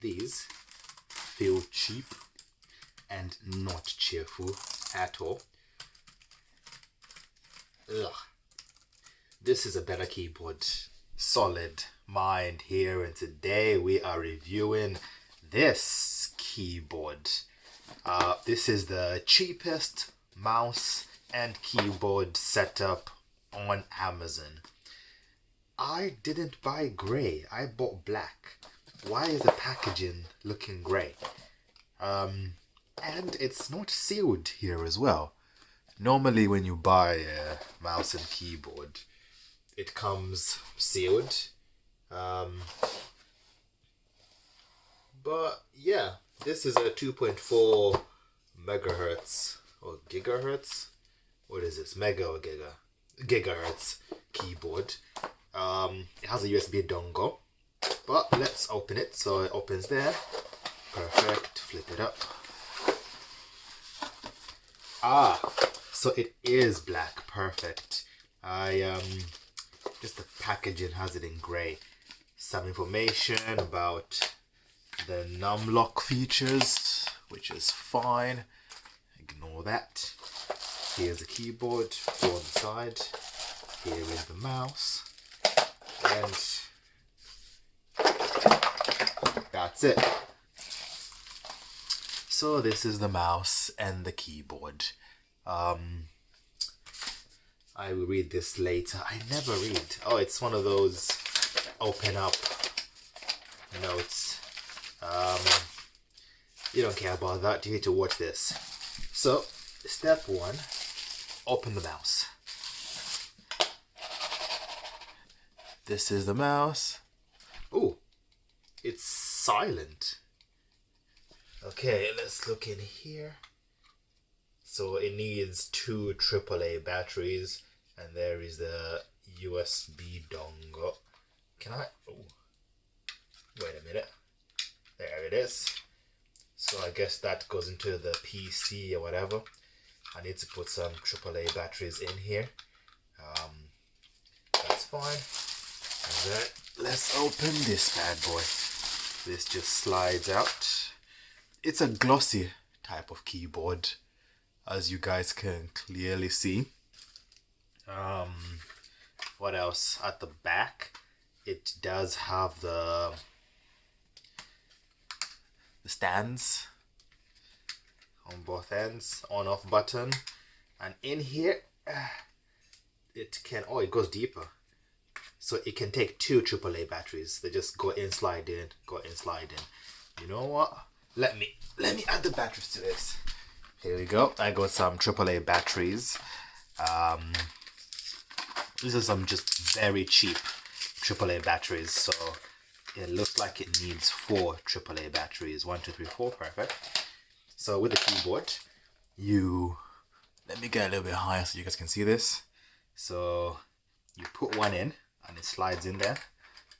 These feel cheap and not cheerful at all. Ugh. This is a better keyboard. Solid Mind here, and today we are reviewing this keyboard. This is the cheapest mouse and keyboard setup on Amazon. I didn't buy grey, I bought black. Why is the packaging looking grey? And it's not sealed here as well. Normally when you buy a mouse and keyboard, it comes sealed. But yeah, this is a 2.4 megahertz or gigahertz. What is this? Mega or gigahertz keyboard. It has a USB dongle. But let's open it. So it opens there. Perfect. Flip it up. So it is black. Perfect. Just the packaging has it in grey. Some information about the numlock features, which is fine. Ignore that. Here's the keyboard for the side. Here is the mouse. And that's it. So this is the mouse and the keyboard. I will read this later. I never read. Oh, it's one of those open up notes. You don't care about that. You need to watch this. So, step 1, open the mouse. This is the mouse. Oh, it's silent. Okay, let's look in here. So it needs 2 AAA batteries, and there is the USB dongle. Can I? Oh, wait a minute. There it is. So I guess that goes into the PC or whatever. I need to put some AAA batteries in here. That's fine. And then let's open this bad boy. This just slides out. It's a glossy type of keyboard, as you guys can clearly see. What else? At the back, it does have the stands on both ends, on-off button, and in here, it goes deeper. So it can take 2 AAA batteries. They just go in, slide in, go in, slide in. You know what? Let me add the batteries to this. Here we go. I got some AAA batteries. These are some just very cheap AAA batteries. So it looks like it needs 4 AAA batteries. 1, 2, 3, 4. Perfect. So with the keyboard, let me get a little bit higher so you guys can see this. So you put one in and it slides in there.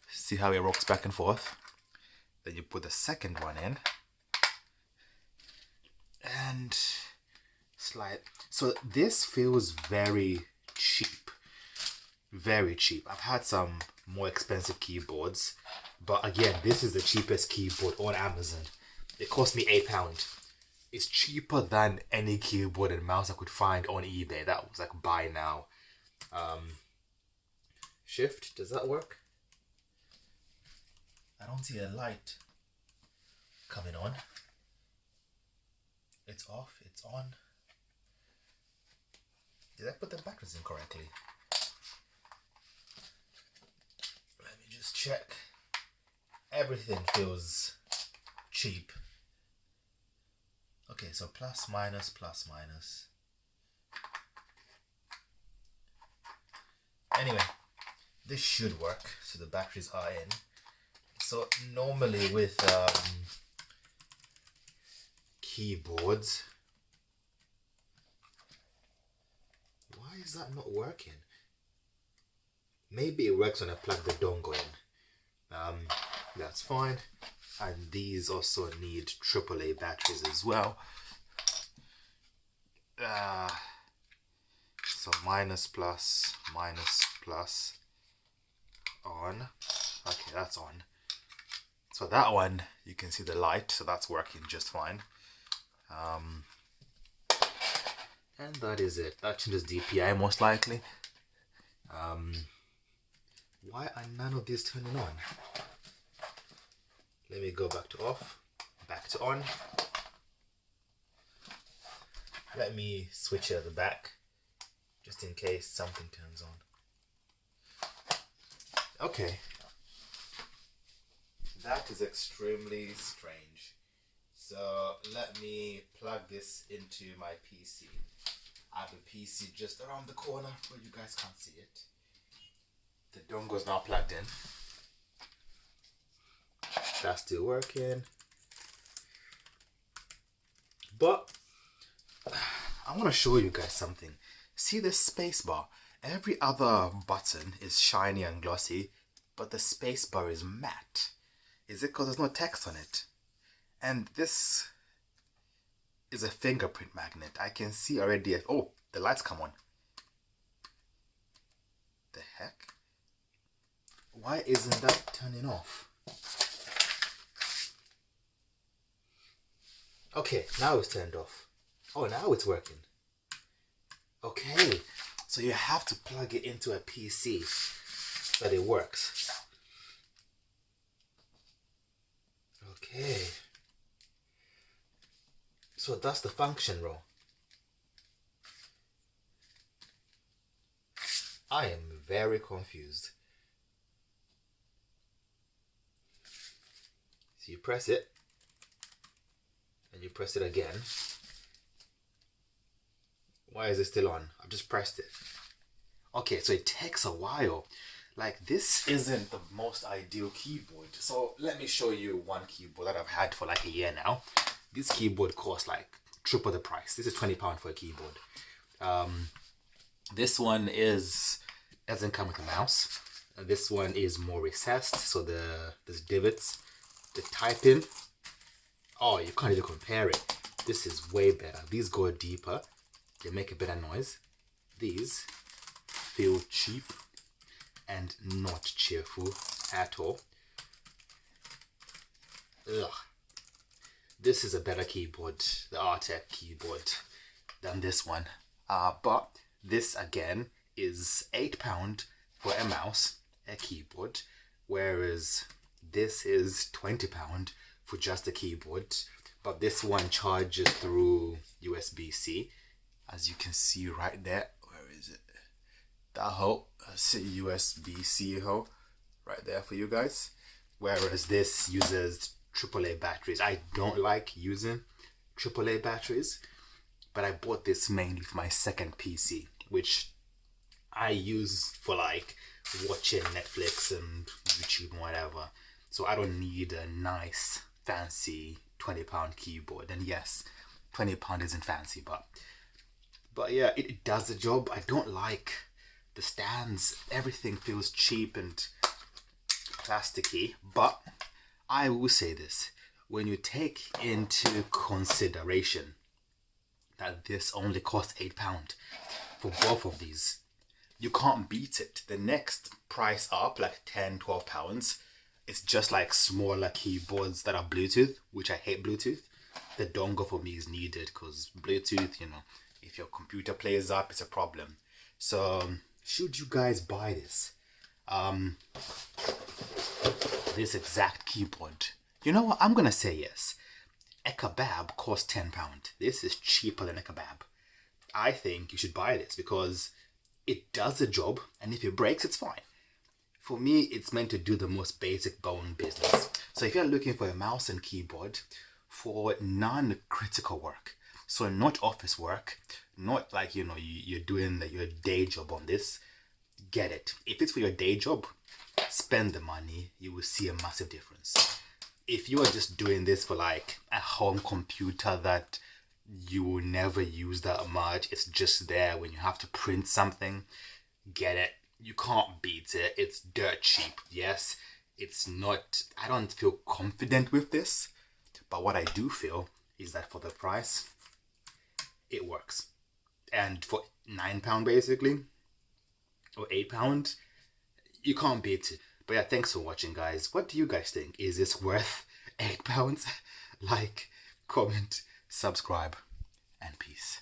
See how it rocks back and forth. Then you put the second one in and slide. So this feels very cheap. Very cheap. I've had some more expensive keyboards, but again, this is the cheapest keyboard on Amazon. It cost me £8. It's cheaper than any keyboard and mouse I could find on eBay. That was like buy now. Shift, does that work? I don't see a light coming on. It's off, it's on. Did I put the batteries in correctly? Let me just check. Everything feels cheap. Okay, so plus, minus, plus, minus. Anyway, this should work. So the batteries are in. So normally with keyboards, why is that not working? Maybe it works when I plug the dongle in. That's fine. And these also need AAA batteries as well. So minus, plus, on. Okay, that's on. So that one, you can see the light, so that's working just fine. And that is it. That changes DPI most likely. Why are none of these turning on? Let me go back to off, back to on. Let me switch it at the back, just in case something turns on. Okay. That is extremely strange. So let me plug this into my PC. I have a PC just around the corner where you guys can't see it. The dongle is now plugged in. That's still working. But I want to show you guys something. See this space bar? Every other button is shiny and glossy, but the space bar is matte. Is it because there's no text on it? And this is a fingerprint magnet. I can see already. Oh, the lights come on. The heck? Why isn't that turning off? Okay, now it's turned off. Oh, now it's working. Okay, so you have to plug it into a PC so that it works. Okay. So that's the function row. I am very confused. So you press it, and you press it again. Why is it still on? I've just pressed it. Okay, so it takes a while. Like, this isn't the most ideal keyboard. So let me show you one keyboard that I've had for like a year now. This keyboard costs like triple the price. This is £20 for a keyboard. This one doesn't come with a mouse. This one is more recessed, so there's divots. The typing, oh, you can't even compare it. This is way better. These go deeper. They make a better noise. These feel cheap and not cheerful at all. Ugh. This is a better keyboard, the Artec keyboard, than this one. But this again is £8 for a mouse, a keyboard, whereas this is £20 for just a keyboard. But this one charges through USB-C, as you can see right there. Where is it? That hole, that's a USB-C hole right there for you guys. Whereas this uses AAA batteries. I don't like using AAA batteries, but I bought this mainly for my second PC, which I use for like watching Netflix and YouTube and whatever. So I don't need a nice, fancy £20 keyboard. And yes, £20 isn't fancy, but yeah, it does the job. I don't like the stands. Everything feels cheap and plasticky. But I will say this, when you take into consideration that this only costs £8 for both of these, you can't beat it. The next price up, like £10-12, it's just like smaller keyboards that are Bluetooth, which I hate Bluetooth. The dongle for me is needed because Bluetooth, you know, if your computer plays up, it's a problem. So should you guys buy this? This exact keyboard. You know what? I'm gonna say yes. A kebab costs £10. This is cheaper than a kebab. I think you should buy this because it does the job, and if it breaks, it's fine. For me, it's meant to do the most basic bone business. So if you're looking for a mouse and keyboard for non-critical work, so not office work, not like, you know, you're doing your day job on this, get it. If it's for your day job, spend the money. You will see a massive difference. If you are just doing this for like a home computer that you will never use that much, it's just there when you have to print something, get it. You can't beat it. It's dirt cheap. Yes, it's not, I don't feel confident with this, but what I do feel is that for the price, it works. And for £9 basically, or £8, you can't beat it. But yeah, thanks for watching, guys. What do you guys think? Is this worth £8? Like, comment, subscribe, and peace.